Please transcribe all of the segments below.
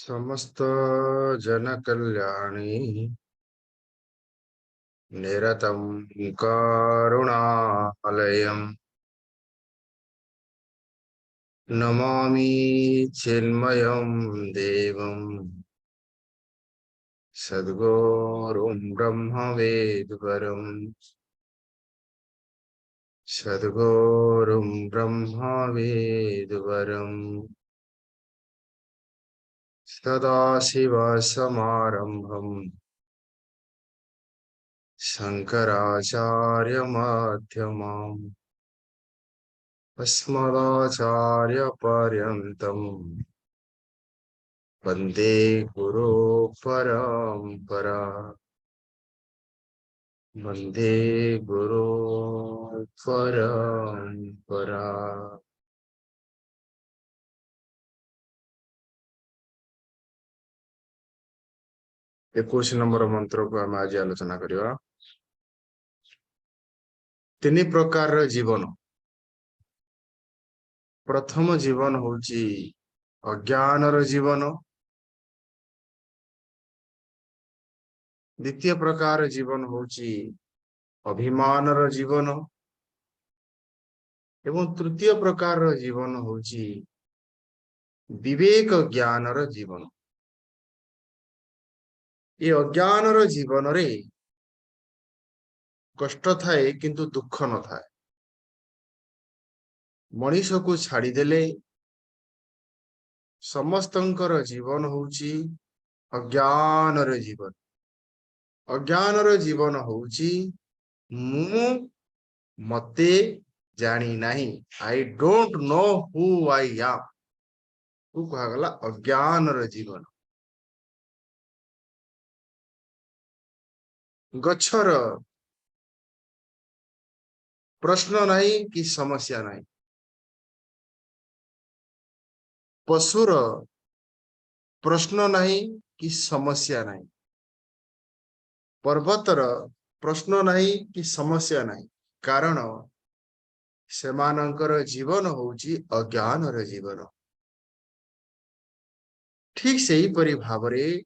समस्त जन कल्याणी निरतं करुणालयम् नमामि चिन्मयं देवं सद्गुरुं ब्रह्मवेद्वरं सद्गुरुं ब्रह्मवेद्वरं सदाशिवसमारम्भम् शङ्कराचार्यमध्यमाम् अस्मदाचार्यपर्यन्तम् वन्दे गुरो परम्परा वन्दे गुरो परम्परा। 21 नंबर मंत्र को आम आज आलोचना करवा। तीन प्रकार जीवन। प्रथम जीवन होची अज्ञानर जीवन। द्वितीय प्रकार जीवन होची अभिमानर जीवन एवं तृतीय प्रकार जीवन होची विवेक ज्ञानर जीवन। ये अज्ञानर जीवन रे कष्ट थाए किंतु दुख न थाए। मनीष को छाड़देले समस्तंकर जीवन होची अज्ञानर जीवन। अज्ञानर जीवन होची मु मते जानी नहीं। I don't know who I am को कहा गला अज्ञानर जीवन। गच्छर प्रश्न नहीं कि समस्या नहीं। पशुर प्रश्न नहीं कि समस्या नहीं। पर्वतर प्रश्न नहीं कि समस्या नहीं। कारण सेमानंकर जीवन होची अज्ञानर जीवन। ठीक सही परि भावरे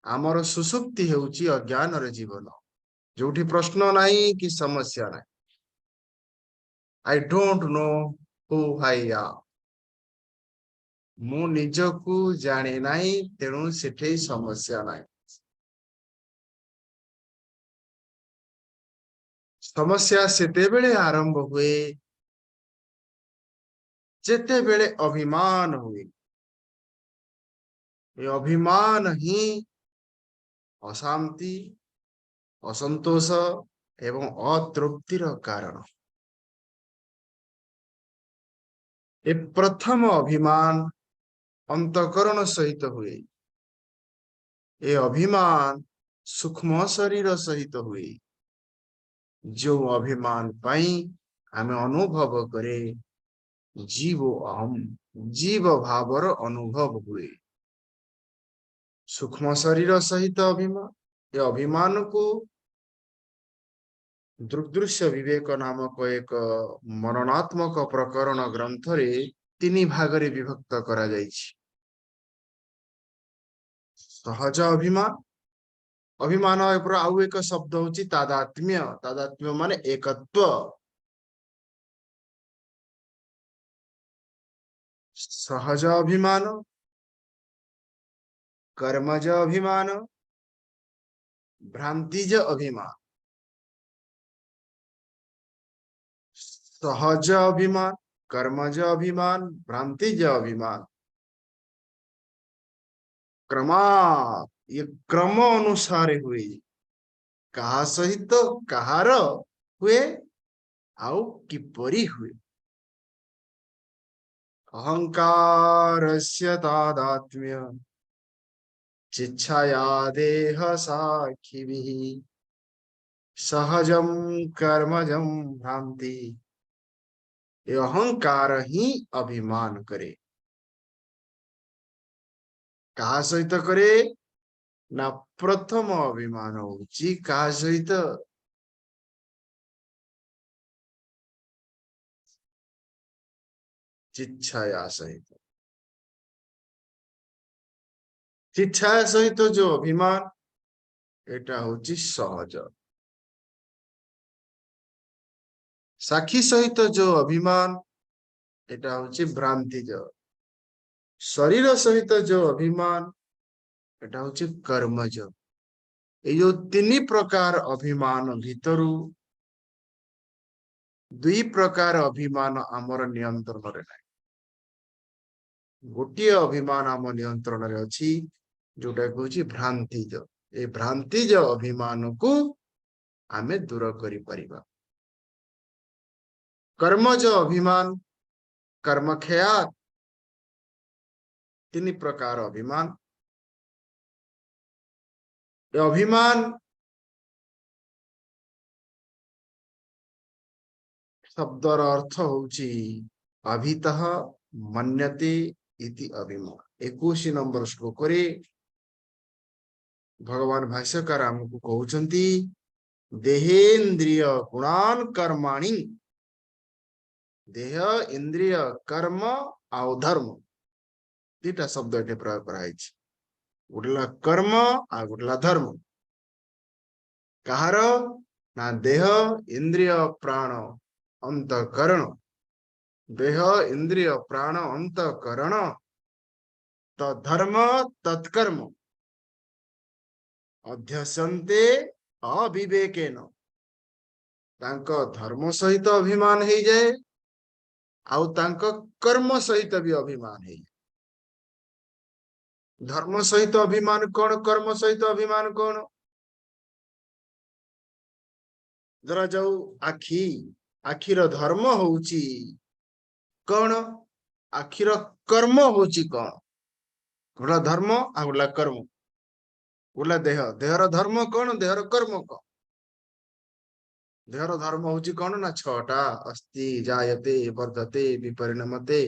आमर सुसुप्ति होची अज्ञानर जीवन जोठी प्रश्न नहीं कि समस्या नहीं। I don't know who I am मु निजकू जाने नहीं तेणु सेठे समस्या नहीं। समस्या सेते बेले आरंभ हुए जेते बेले अभिमान हुए। ये अभिमान ही अशांति असंतोष एवं अतृप्तिर कारण। ये प्रथम अभिमान अंतकरण सहित हुए। ये अभिमान सूक्ष्म शरीर सहित हुए। जो अभिमान पाई हमें अनुभव करे जीव अहम जीव भावर अनुभव हुए। सूक्ष्म शरीर सहित अभिमान। ये अभिमान को दृग्दृश्य विवेक नामक एक मननात्मक प्रकरण ग्रंथ रे तीन भाग रे विभक्त करा जायछि। सहज अभिमान अभिमान पर आउ एक शब्द होची तादात्म्य। तादात्म्य माने एकत्व। सहज अभिमान कर्मज अभिमान भ्रांतिज अभिमान। सहज अभिमान कर्मज अभिमान भ्रांतिज अभिमान क्रमा ये क्रम अनुसार हुए। कहा सहित कहार हुए आउ किपरि हुए। अहंकारस्य तादात्म्य चिच्छया देह साक्षिभिः सहजम कर्मजम भ्रांति। ये अहंकार ही अभिमान करे। कहा सहित करे ना प्रथम अभिमान होची कहा सहित चिच्छया सहित। ଚିଚ୍ଛା ସହିତ ଯୋଉ ଅଭିମାନ ଏଟା ହଉଛି ସହଜ। ସାକ୍ଷୀ ସହିତ ଯୋଉ ଅଭିମାନ ଏଟା ହଉଛି ଭ୍ରାନ୍ତିଜ। ଶରୀର ସହିତ ଯୋଉ ଅଭିମାନ ଏଟା ହଉଛି କର୍ମଜ। ଏଇ ଯୋଉ ତିନି ପ୍ରକାର ଅଭିମାନ ଭିତରୁ ଦୁଇ ପ୍ରକାର ଅଭିମାନ ଆମର ନିୟନ୍ତ୍ରଣରେ ନାହିଁ। ଗୋଟିଏ ଅଭିମାନ ଆମ ନିୟନ୍ତ୍ରଣରେ ଅଛି, ଯୋଉଟା କହୁଛି ଭ୍ରାନ୍ତିଜ। ଏ ଭ୍ରାନ୍ତିଜ ଅଭିମାନକୁ ଆମେ ଦୂର କରିପାରିବା। କର୍ମଜ ଅଭିମାନ, କର୍ମକ୍ଷୟାତ, ତିନି ପ୍ରକାର ଅଭିମାନ। ଏ ଅଭିମାନ ଶବ୍ଦର ଅର୍ଥ ହଉଛି ଅଭିତଃ ମନ୍ୟତେ ଇତି ଅଭିମାନ। 21 ନମ୍ବର ଶ୍ଲୋକରେ ଭଗବାନ ଭାଷ୍ୟକାର ଆମକୁ କହୁଛନ୍ତି, ଦେହେନ୍ଦ୍ରିୟ ଗୁଣାନ କର୍ମାଣି। ଦେହ, ଇନ୍ଦ୍ରିୟ, କର୍ମ ଆଉ ଧର୍ମ, ଦିଟା ଶବ୍ଦ ଏଠି ପ୍ରୟୋଗ କରାଯାଇଛି। ଗୋଟେ ହେଲା କର୍ମ ଆଉ ଗୋଟେ ହେଲା ଧର୍ମ। କାହାର? ନା ଦେହ, ଇନ୍ଦ୍ରିୟ, ପ୍ରାଣ, ଅନ୍ତଃକରଣ। ଦେହ, ଇନ୍ଦ୍ରିୟ, ପ୍ରାଣ, ଅନ୍ତଃକରଣ ତଦ୍ଧର୍ମ ତତ୍କର୍ମ ଅଧ୍ୟସନ୍ତେ ଅବିବେକେନ। ତାଙ୍କ ଧର୍ମ ସହିତ ଅଭିମାନ ହେଇଯାଏ, ଆଉ ତାଙ୍କ କର୍ମ ସହିତ ବି ଅଭିମାନ ହେଇଯାଏ। ଧର୍ମ ସହିତ ଅଭିମାନ କଣ, କର୍ମ ସହିତ ଅଭିମାନ କଣ? ଧରାଯାଉ ଆଖି, ଆଖିର ଧର୍ମ ହଉଛି କଣ? ଆଖିର କର୍ମ ହଉଛି କଣ? ଗୋଟେ ଧର୍ମ ଆଉ ଗୋଟେ କର୍ମ। ଗୋଟେ ଦେହ, ଦେହର ଧର୍ମ କଣ, ଦେହର କର୍ମ କଣ? ଦେହର ଧର୍ମ ହଉଛି କଣ? ନା ଛଅଟା। ଅସ୍ତି ଜାୟତେ ବର୍ଧତେ ବିପରିଣମତେ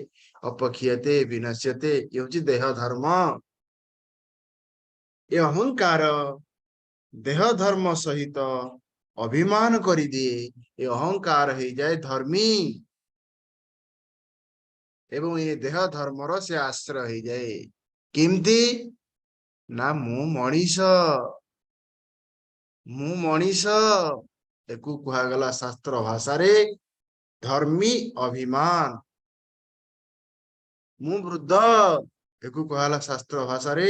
ଅପକ୍ଷୀୟତେ ବିନଶ୍ୟତେ। ଇଏ ହଉଛି ଦେହ ଧର୍ମ। ଏ ଅହଙ୍କାର ଦେହ ଧର୍ମ ସହିତ ଅଭିମାନ କରିଦିଏ। ଏ ଅହଙ୍କାର ହେଇଯାଏ ଧର୍ମୀ, ଏବଂ ଏ ଦେହ ଧର୍ମର ସେ ଆଶ୍ରୟ ହେଇଯାଏ। କେମିତି? ନା ମୁଁ ମଣିଷ, ମୁଁ ମଣିଷ। ଏକୁ କୁହାଗଲା ଶାସ୍ତ୍ର ଭାଷାରେ ଧର୍ମୀ ଅଭିମାନ। ମୁଁ ବୃଦ୍ଧ, ଏକୁ କୁହାଗଲା ଶାସ୍ତ୍ର ଭାଷାରେ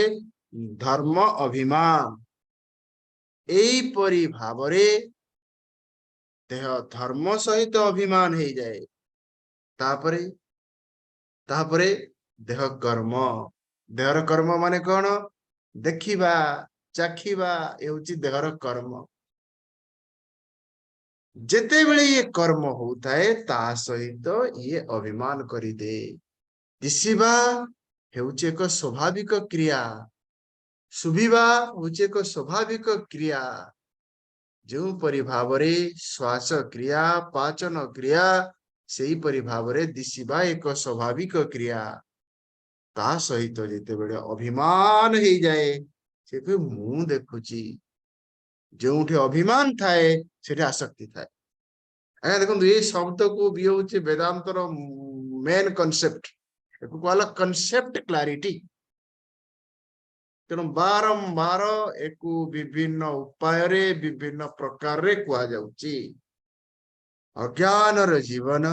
ଧର୍ମ ଅଭିମାନ। ଏଇପରି ଭାବରେ ଦେହ ଧର୍ମ ସହିତ ଅଭିମାନ ହେଇଯାଏ। ତାପରେ ତାପରେ ଦେହ କର୍ମ। ଦେହର କର୍ମ ମାନେ କଣ? ଦେଖିବା, ଚାଖିବା ହେଉଛି ଦେହର କର୍ମ। ଯେତେବେଳେ ଇଏ କର୍ମ ହଉଥାଏ, ତା ସହିତ ଇଏ ଅଭିମାନ କରିଦିଏ। ଦିଶିବା ହେଉଛି ଏକ ସ୍ୱାଭାବିକ କ୍ରିୟା, ଶୁଭିବା ହେଉଛି ଏକ ସ୍ୱାଭାବିକ କ୍ରିୟା। ଯେଉଁପରି ଭାବରେ ଶ୍ୱାସ କ୍ରିୟା, ପାଚନ କ୍ରିୟା, ସେହିପରି ଭାବରେ ଦିଶିବା ଏକ ସ୍ୱାଭାବିକ କ୍ରିୟା। ତା ସହିତ ଯେତେବେଳେ ଅଭିମାନ ହେଇଯାଏ, ସେ କହିବ ମୁଁ ଦେଖୁଛି। ଯେଉଁଠି ଅଭିମାନ ଥାଏ ସେଠି ଆସକ୍ତି ଥାଏ। ଆଜ୍ଞା ଦେଖନ୍ତୁ, ଏଇ ଶବ୍ଦକୁ ବି ହଉଛି ବେଦାନ୍ତର ମେନ୍ କନସେପ୍ଟ। ଏକୁ କୁହାଗଲା କନସେପ୍ଟ କ୍ଲାରିଟି। ତେଣୁ ବାରମ୍ବାର ଏକୁ ବିଭିନ୍ନ ଉପାୟରେ, ବିଭିନ୍ନ ପ୍ରକାରରେ କୁହାଯାଉଛି। ଅଜ୍ଞାନର ଜୀବନ,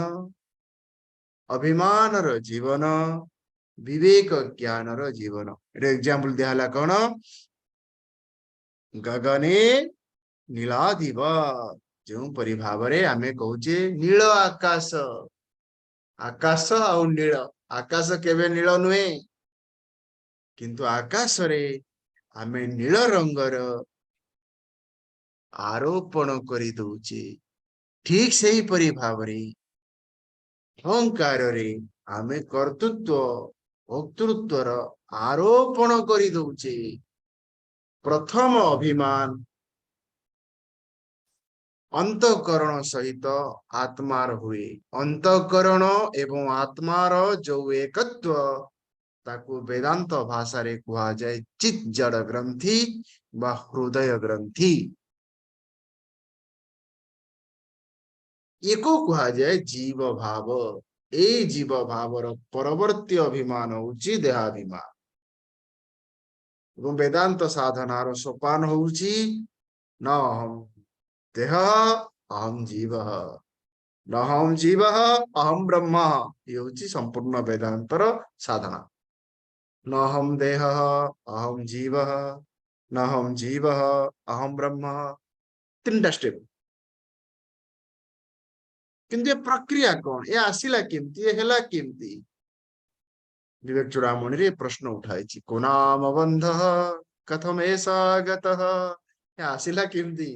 ଅଭିମାନର ଜୀବନ, ବିବେକ ଜ୍ଞାନର ଜୀବନ। ଏଟା ଏକ୍ସାମ୍ପଲ ଦିଆହେଲା କଣ? ଗଗନେ ନୀଳାଦିବ। ଯେଉଁପରି ଭାବରେ ଆମେ କହୁଛେ ନୀଳ ଆକାଶ। ଆକାଶ ଆଉ ନୀଳ। ଆକାଶ କେବେ ନୀଳ ନୁହେଁ, କିନ୍ତୁ ଆକାଶରେ ଆମେ ନୀଳ ରଙ୍ଗର ଆରୋପଣ କରିଦଉଛେ। ଠିକ ସେହିପରି ଭାବରେ ଅହଙ୍କାରରେ ଆମେ କର୍ତ୍ତୃତ୍ୱ, ଭୋକ୍ତୃତ୍ୱର ଆରୋପଣ କରିଦଉଛେ। ପ୍ରଥମ ଅଭିମାନ ଅନ୍ତଃକରଣ ସହିତ ଆତ୍ମାର ହୁଏ। ଅନ୍ତଃକରଣ ଏବଂ ଆତ୍ମାର ଯୋଉ ଏକତ୍ୱ, ତାକୁ ବେଦାନ୍ତ ଭାଷାରେ କୁହାଯାଏ ଚିତ୍ ଜଡ଼ ଗ୍ରନ୍ଥି ବା ହୃଦୟ ଗ୍ରନ୍ଥି। ୟାକୁ କୁହାଯାଏ ଜୀବ ଭାବ। ଏଇ ଜୀବ ଭାବର ପରବର୍ତ୍ତୀ ଅଭିମାନ ହଉଛି ଦେହାଭିମାନ। ଏବଂ ବେଦାନ୍ତ ସାଧନାର ସୋପାନ ହଉଛି न अहम देह अहम जीव न अहम जीव अहम ब्रह्म। ये हूँ संपूर्ण वेदांतर साधना। न अहम देह अहम जीव न अहम जीव अहम ब्रह्म। तीन स्टेप। किंतु ये प्रक्रिया कौन, ये आसिला केमती, ये हैला केमती? विवेक चूड़ामणि रे प्रश्न उठाई को नाम बंध कथम ऐसा गतः। ये आसिला केमती?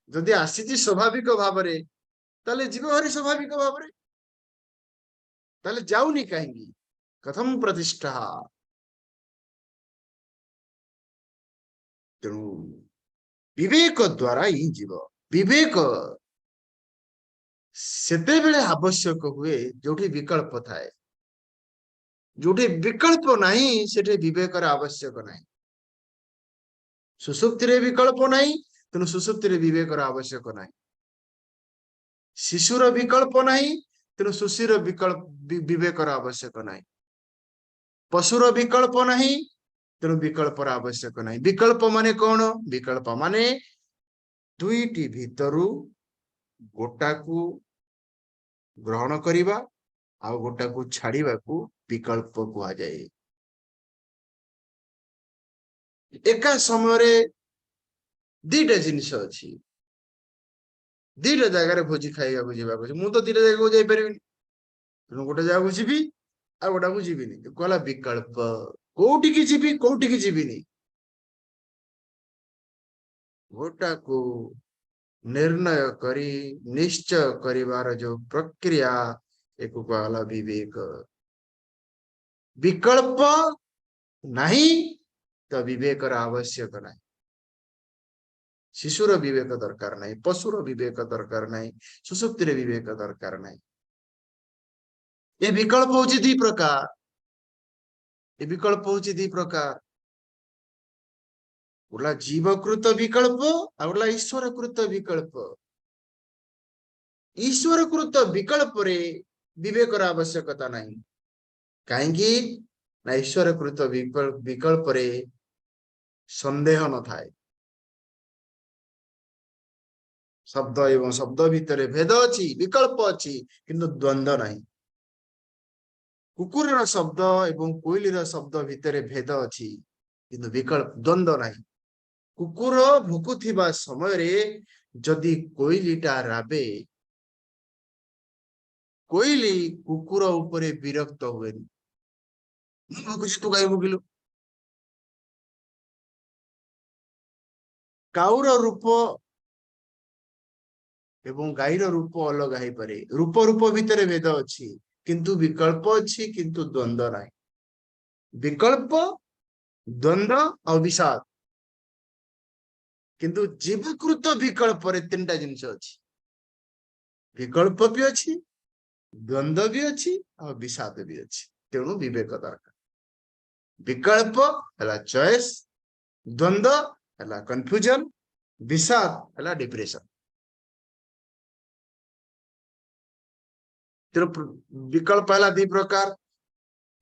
जदि आसीची स्वाभाविक भावरे ताले जीव हरि स्वाभाविक भावरे, ताले जाऊनी कहीं कथम प्रतिष्ठा। तेणु विवेक द्वारा ही जीव विवेक सेते बेले आवश्यक हुए जोठी विकल्प थाए। जोठी विकल्प नहीं सेठे विवेकर आवश्यक नहीं। सुसुप्ति रे विकल्प नहीं तेणु सुसुप्ति रे विवेकर आवश्यक नहीं। शिशुर विकल्प नहीं तेणु सुशीर विकल्प विवेकर आवश्यक नहीं। पशुर विकल्प नहीं तेणु विकल्पर आवश्यक नहीं। विकल्प माने कौन? विकल्प माने दुईटी भितरु गोटा को ग्रहण करिबा आ गोटा को छाड़िबा को विकल्प कुआ जाए। एका समय रे दीटा जिनिस अछि, दीटा जगह भोजी खाइबा को जीवा को, मु तो दीटा जगह को जाई परिबिनी, तेणु गोटे जगह को जीवी आ गोटा को जीविनी। कहला विकल्प कोउठी की जीवी कोउठी की जीविनी। गोटा को निर्णय करी निश्चय करिवार जो प्रक्रिया एक कहला विवेक। विकल्प नहीं तो विवेकर आवश्यक नहीं। शिशुर विवेक दरकार नहीं, पशुर विवेक दरकार नहीं, सुसुप्ति रे विवेक दरकार नहीं। ये विकल्प होची दी प्रकार। ये विकल्प होची दी प्रकार। उला जीवकृत विकल्प और ईश्वरकृत विकल्प। ईश्वरकृत विकल्प रे विवेकर आवश्यकता नहीं। कहीं ना ईश्वरकृत विकल्प रे संदेह न थाए। शब्द एवं शब्द भितर भेद अच्छी, विकल्प अच्छी, किंतु द्वंद्व नहीं। कुकुर शब्द एवं कोइली शब्द भितर भेद अच्छी किंतु विकल्प द्वंद्व नहीं। कुकुर भुकुथिबा समय रे जदि कोइलीटा राबे, कोइली कुकुर उपरे विरक्त हुएनी, तू गाई भुकिलु। काउर रूप एवं गाईर रूप अलग है पारे, रूप रूप भितर भेद अच्छी किंतु विकल्प अच्छी किंतु द्वंद्व नहीं। विकल्प द्वंद्व और विषाद, किंतु जीवकृत विकल्प रे तीनटा जिनिस अच्छी। विकल्प भी अच्छी, द्वंद्व भी अच्छी और विषाद भी अच्छी। तेणु विवेक दरकार। विकल्प है चॉइस, द्वंद्व है कंफ्यूजन, विषाद है डिप्रेशन। विकल्प है दी प्रकार।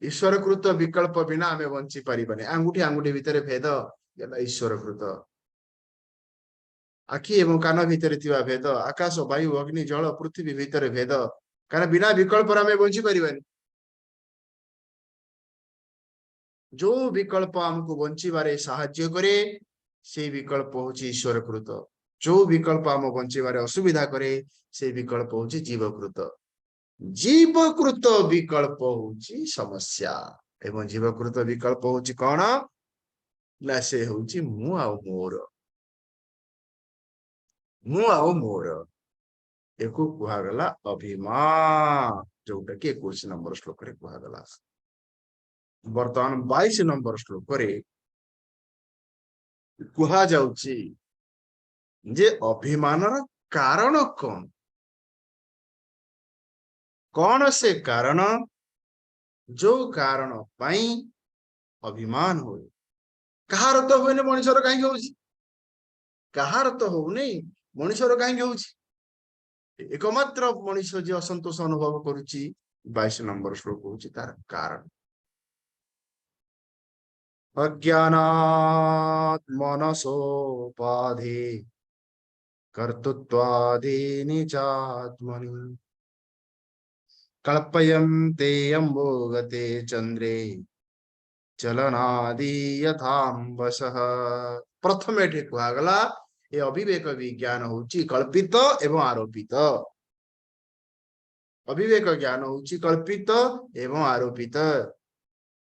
ईश्वरकृत विकल्प बिना आम बंची पारे। आंगुठी आंगुठी भितर भेद ईश्वरकृत। आखि एवं कान भितर भेद, आकाश वायु अग्नि जल पृथ्वी भितर भेद, कारण बिना विकल्प आम बंची पारे। जो विकल्प आमको बंचीबारे साहाय्य करे से विकल्प होची ईश्वरकृत। जो विकल्प आम बंचीबारे असुविधा करे से विकल्प होची जीवकृत। जीवकृत विकल्प होची समस्या एवं जीवकृत विकल्प होची कौन ना से होची मु आ मोर। मु आ मोर एको कुहागला अभिमान, जोटा कि 21 नंबर श्लोक रे कुहागला। वर्तमान 22 नंबर श्लोक रे कुहा जाउची जे अभिमानर कारण कौन। कौन से कारण जो कारण पाई अभिमान हो। कहार तो हुए मनुष्यर कहीं होची, कहार तो हो नहीं मनुष्यर कहीं होची। एकमात्र मनुष्य जे असंतोष अनुभव करुची 22 नंबर श्लोक होची तार कारण। अज्ञानात् मनसोपाधि कर्तृत्वादीनि चात्मनि कल्पयन्ते अम्बोगते चंद्रे चलनादि यथाम्बसः। प्रथम एठी कुहागला ए अविवेक विज्ञान होची कल्पित एवं आरोपित। अविवेक ज्ञान होची कल्पित एवं आरोपित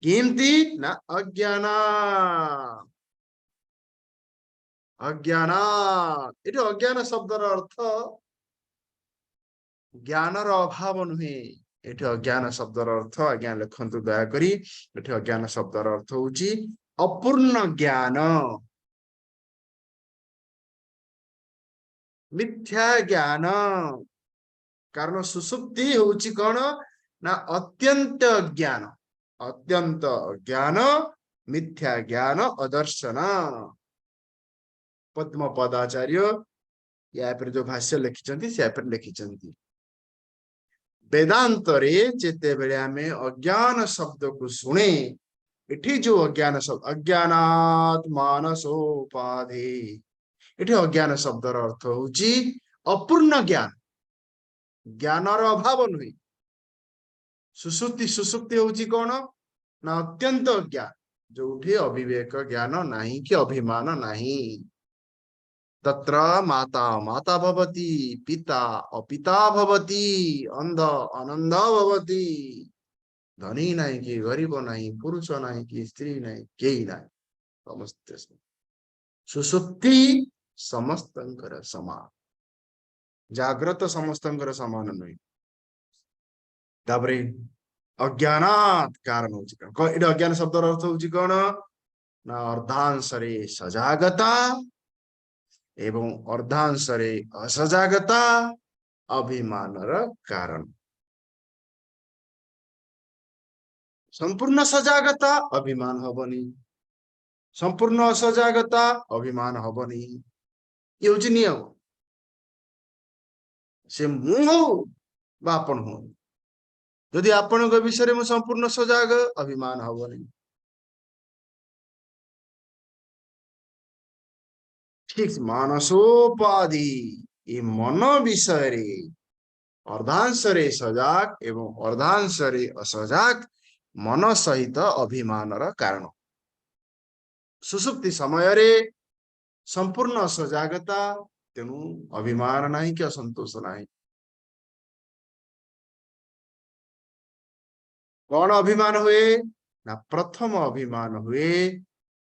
केमती ना अज्ञान अज्ञान एठी अज्ञान शब्दर अर्थ ज्ञानर अभाव नुहे। एठी अज्ञान शब्दर अर्थ आज्ञा लिखन्तु दया करी। एठी अज्ञान शब्दर अर्थ होची अपूर्ण ज्ञान मिथ्या ज्ञान। कारण सुसुप्ति होची कौन ना अत्यंत ज्ञान अत्यंत ज्ञान मिथ्या ज्ञान अदर्शन। पद्म पदाचार्य या पर जो भाष्य लिखिचंती से पर लिखिचंती वेदांत रे जेते बेले हमें अज्ञान शब्द को सुने इठी जो अज्ञान शब्द अज्ञानात् मानसोपाधि इठी अज्ञान शब्दर अर्थ होची अपूर्ण ज्ञान ज्ञानर अभाव नुहे। सुसुप्ति सुसुप्ति होची कौन ना अत्यंत ज्ञान जोठी अविवेक ज्ञान नहीं कि अभिमान नहीं। तत्र माता माता भवति पिता अपिता भवति अंध आनंद भवति धनी नहीं कि गरीब नहीं पुरुष नहीं कि स्त्री नहीं केही नहीं समस्त सुसुप्ति समस्तंकर समान जाग्रत समस्तंकर समान नहीं। तापरे अज्ञानात कारण होची कौन इड अज्ञान शब्द अर्थ होची कौन ना अर्धांशरे सजागता एवं अर्धांशरे असजागता अभिमानर कारण। संपूर्ण सजागता अभिमान हबनी संपूर्ण असजागता अभिमान हबनी ये होची नियम। से मु हो बा आपण हो यदि आपण विषय में संपूर्ण सजाग अभिमान हबनी। ठीक मानसोपाधि ये मन विषय रे अर्धांशरे सजाग एवं अर्धांशरे असजाग मन सहित अभिमानर कारण। सुसुप्ति समय रे संपूर्ण सजागता तेणु अभिमान नहीं कि असंतोष नहीं। कौन अभिमान हुए ना प्रथम अभिमान हुए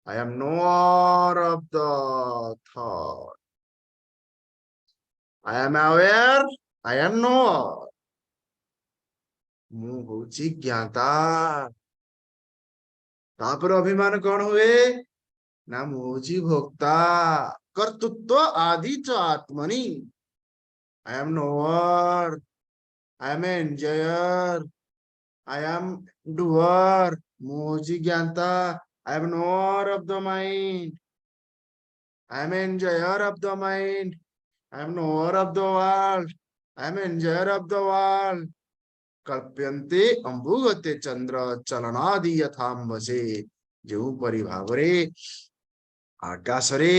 I am knower of the thought. I am aware. I am knower. मु होची ज्ञाता। तापर अभिमान कौन हुए ना मु होची भोक्ता कर्तृत्व आदि च आत्मनि। I am knower. I am enjoyer. I am doer. मु होची ज्ञाता। I am knower of the mind. I am enjoyer of the mind. I am knower of the world. I am enjoyer of the world. कल्प्यन्ते अंबुगते चंद्र चलनादि यथाम्बसे जो परि भावरे आकाशरे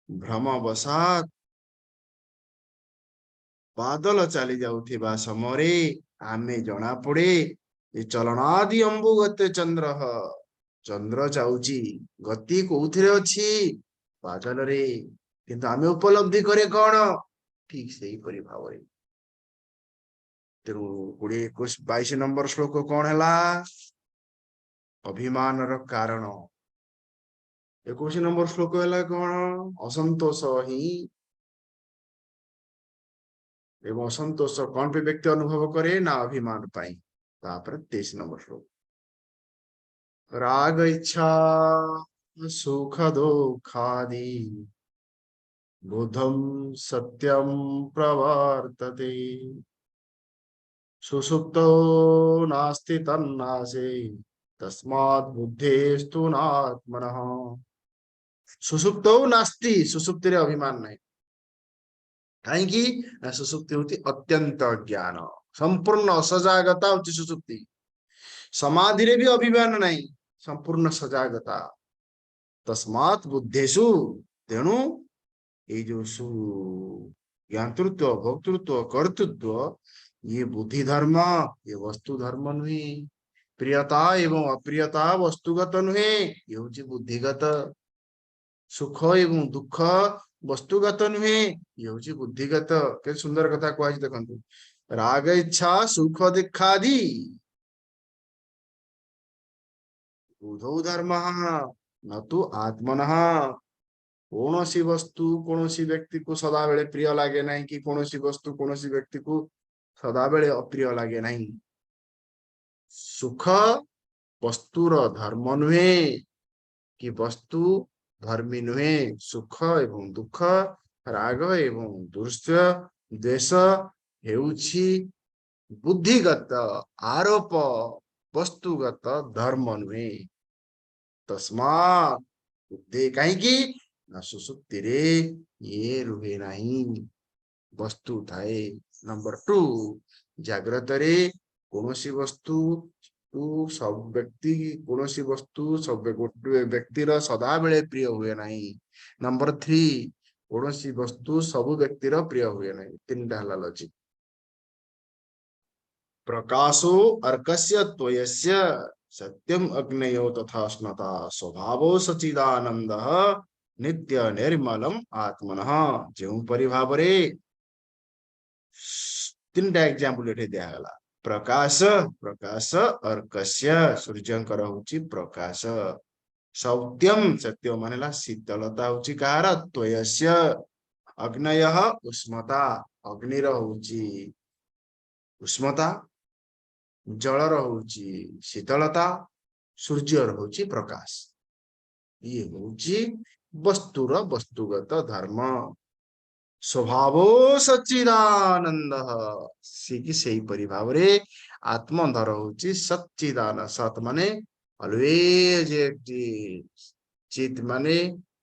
भ्रमवशात बादल चली जाउथिबा समरे आमे जना पड़े ये चलनादि अंबुगते चंद्र चंद्र जाउची गति कोउथिरे अछि बादल रे किंतु आमे उपलब्धि करे कौन ठीक से ही परि भावरे। तेणु 20-21-22 नंबर श्लोक कौन है अभिमान कारण। 21 नंबर श्लोक है कौन असंतोष ही एवं असंतोष कौन पे व्यक्ति अनुभव करे ना अभिमान पाई। 23 नंबर श्लोक राग इच्छा सुख दुखादि बुद्धम सत्यम प्रवर्तते सुसुप्तो नास्ति तन्नासे तस्मात् बुद्धेस्तु नात्मनः। सुसुप्तो नास्ति सुसुप्ति रे अभिमान नहीं कहीं सुसुप्ति होती अत्यंत ज्ञान संपूर्ण असजागता होती सुसुप्ति। समाधि रे भी अभिमान नहीं संपूर्ण सजागता तस्मात् बुद्धेषु तेणु ये जो ज्ञातृत्व भोक्तृत्व कर्तृत्व ये बुद्धि धर्म ये वस्तु धर्म नुहे प्रियता एवं अप्रियता वस्तुगत नुहे ये हूँ बुद्धिगत सुख एवं दुख वस्तुगत नुहे ये हूँ बुद्धिगत के सुंदर कथा कहु देखु राग इच्छा सुख दुखादि बुधौ धर्म न तो आत्मनः कौन सी वस्तु कौन सी व्यक्ति को सदा बेले प्रिय लगे नहीं कि कौन सी वस्तु कौन सी व्यक्ति को सदा बेले अप्रिय लगे नहीं सुख वस्तुर धर्म नुहे कि वस्तु धर्मी नुहे सुख एवं दुख राग एवं दुर्स्य द्वेष हेउछि बुद्धिगत आरोप वस्तुगत धर्म नुहे तस्मात् बुद्धि कहीं न सुसुप्ति रे ये रुहे नहीं वस्तु थाए नंबर 2 जाग्रत रे कौनसी वस्तु तू सब व्यक्ति कौनसी वस्तु सब व्यक्ति रा सदा बेले प्रिय हुए नहीं नंबर 3 कौनसी वस्तु सब व्यक्ति रा प्रिय हुए नहीं तीनटा हला लॉजिक प्रकाशो अर्कस्य त्वयस्य सत्यम अग्नयो तथा स्नता स्वभावो सचिदानंद नित्य निर्मलम आत्मनः जो परिभाव रे तीनटा एग्जांपल एठे दियागला प्रकाश प्रकाश अर्कस्य सूर्यंकर होची प्रकाश सत्यम सत्य मानेला शीतलता होची कार त्वयस्य अग्नयः उष्मता अग्निर होची उष्मता जलर होची शीतलता सूर्यर होची प्रकाश ये होची वस्तुर वस्तुगत धर्म स्वभावो सच्चिदानंद से परिभाव रे आत्मधर होची सच्चिदानंद सत माने ऑलवेज चित माने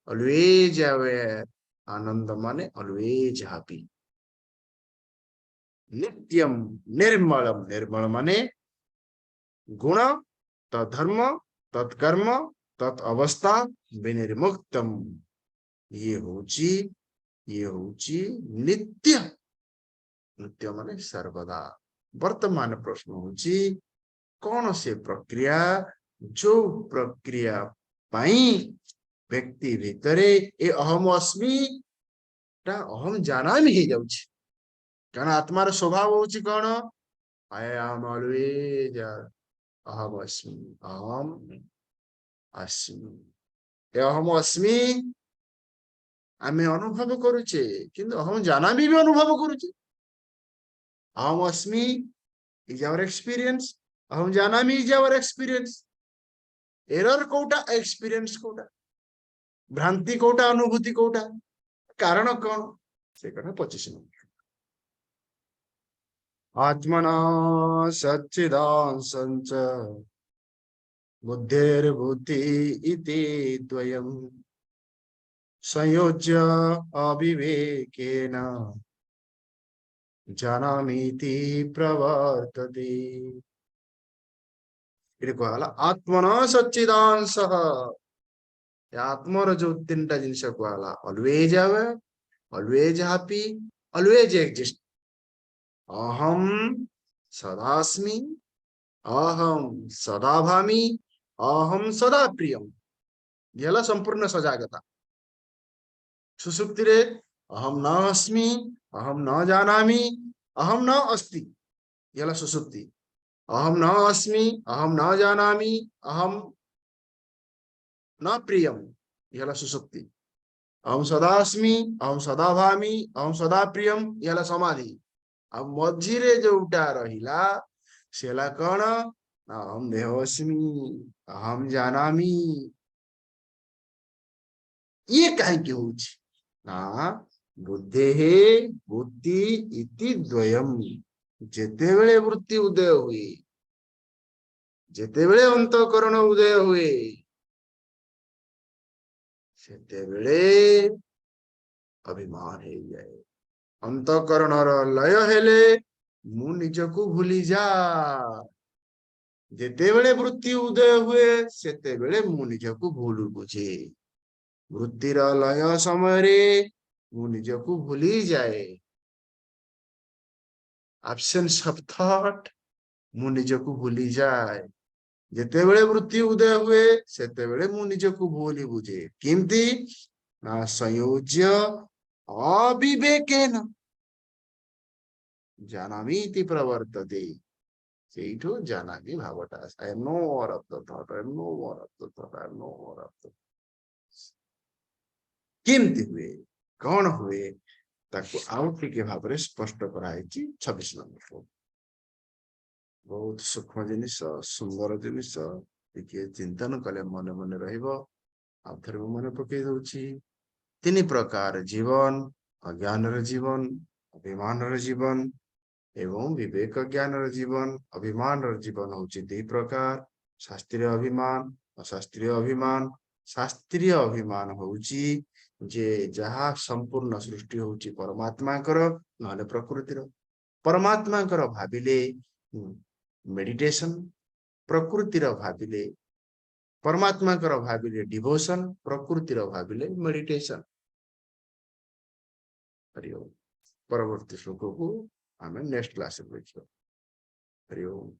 ऑलवेज अवेयर आनंद माने ऑलवेज हैप्पी नित्यम निर्मलम निर्मल माने गुण तद्धर्म तत्कर्म तत् अवस्था विनिर्मुक्तम ये होची नित्य नित्य माने सर्वदा वर्तमान प्रश्न होची कौन से प्रक्रिया जो प्रक्रिया पाई व्यक्ति भितरे ए अहम अस्मि ता अहम जानामि हे जाउची कारण आत्मार स्वभाव होची कौन आई एम ऑलवेज अहम अस्मि ए अहम अस्मि आमे अनुभव करूचे किंतु अहम जानामि भी अनुभव करूचे अहम अस्मि इज आवर एक्सपीरियंस अहम जानामि इज आवर एक्सपीरियंस एरर कोटा एक्सपीरियंस कोटा भ्रांति कोटा अनुभूति कोटा कारण कौन से कथा 25 नंबर आत्मना सच्चिदांशंच बुद्धिर्बुद्धि इति द्वयम् संयोज्य अविवेकेन जानामीति प्रवर्तते इति कहला आत्मना सच्चिदांशः आत्मर जो तीनटा जिनिस कहला always aware always happy always exist अहम सदास्मि अहम सदा भामि अहम सदा प्रियम यला संपूर्ण सजागता सुसुप्ति रे अहम न अस्मि अहम न जानामि अहम न अस्ति यला सुसुप्ति अहम न अस्मि अहम न जानामि अहम न प्रियम यला सुसुप्ति अहम सदा अस्मि अहम सदा भामि अहम सदा प्रियम यला समाधि अब मझिरे जोटा रहिला सेला कौन अहम देह अस्मि अहम जानामि ये कहीं के होची ना बुद्धे बुद्धि इति द्वयम जेते बेले वृत्ति उदय हुए जेते बेले अंतःकरण उदय हुए सेते बेले अभिमान हे जाए अंतःकरण लय हेले मु निजको भूली जा ଯେତେବେଳେ ବୃତ୍ତି ଉଦୟ ହୁଏ ସେତେବେଳେ ମୁଁ ନିଜକୁ ଭୁଲ ବୁଝେ। ବୃତ୍ତିର ଲୟ ସମୟରେ ମୁଁ ନିଜକୁ ଭୁଲି ଯାଏ। absence of thought, ମୁଁ ନିଜକୁ ଭୁଲି ଯାଏ। ଯେତେବେଳେ ବୃତ୍ତି ଉଦୟ ହୁଏ ସେତେବେଳେ ମୁଁ ନିଜକୁ ଭୁଲ ବୁଝେ। କେମିତି ନା ସଂଯୋଜ୍ୟ ଅବିବେକେନ ଜାନାମୀତି ପ୍ରବର୍ତ୍ତତେ। ସେଇଠୁ ଜାନାମି ଭାବଟା ଆସେ। I am no more of the thought, I am no more of the thought, I am no more of the କେମିତି ହୁଏ କଣ ହୁଏ ତାକୁ ଆଉ ଟିକେ ଭାବରେ ସ୍ପଷ୍ଟ କରାଯାଇଛି 26 ନମ୍ବର। ବହୁତ ସୂକ୍ଷ୍ମ ଜିନିଷ, ସୁନ୍ଦର ଜିନିଷ, ଟିକେ ଚିନ୍ତନ କଲେ ମନେ ମନେ ରହିବ। ଆଉ ଥରେ ମୁଁ ମନେ ପକେଇ ଦଉଛି। 3 ପ୍ରକାର ଜୀବନ: ଅଜ୍ଞାନର ଜୀବନ, ଅଭିମାନର ଜୀବନ ଏବଂ ବିବେକ ଜ୍ଞାନର ଜୀବନ। ଅଭିମାନର ଜୀବନ ହଉଛି 2 ପ୍ରକାର: ଶାସ୍ତ୍ରୀୟ ଅଭିମାନ, ଅଶାସ୍ତ୍ରୀୟ ଅଭିମାନ। ଶାସ୍ତ୍ରୀୟ ଅଭିମାନ ହଉଛି ଯେ ଯାହା ସମ୍ପୂର୍ଣ୍ଣ ସୃଷ୍ଟି ହଉଛି ପରମାତ୍ମାଙ୍କର ନହେଲେ ପ୍ରକୃତିର। ପରମାତ୍ମାଙ୍କର ଭାବିଲେ ମେଡିଟେସନ, ପ୍ରକୃତିର ଭାବିଲେ ପରମାତ୍ମାଙ୍କର ଭାବିଲେ ଡିଭୋସନ, ପ୍ରକୃତିର ଭାବିଲେ ମେଡିଟେସନ। ହରି ଓମ୍। ପରବର୍ତ୍ତୀ ଶ୍ଲୋକକୁ ଆମେ ନେକ୍ସଟ କ୍ଲାସରେ ଦେଖିବା। ହରି ଓମ୍।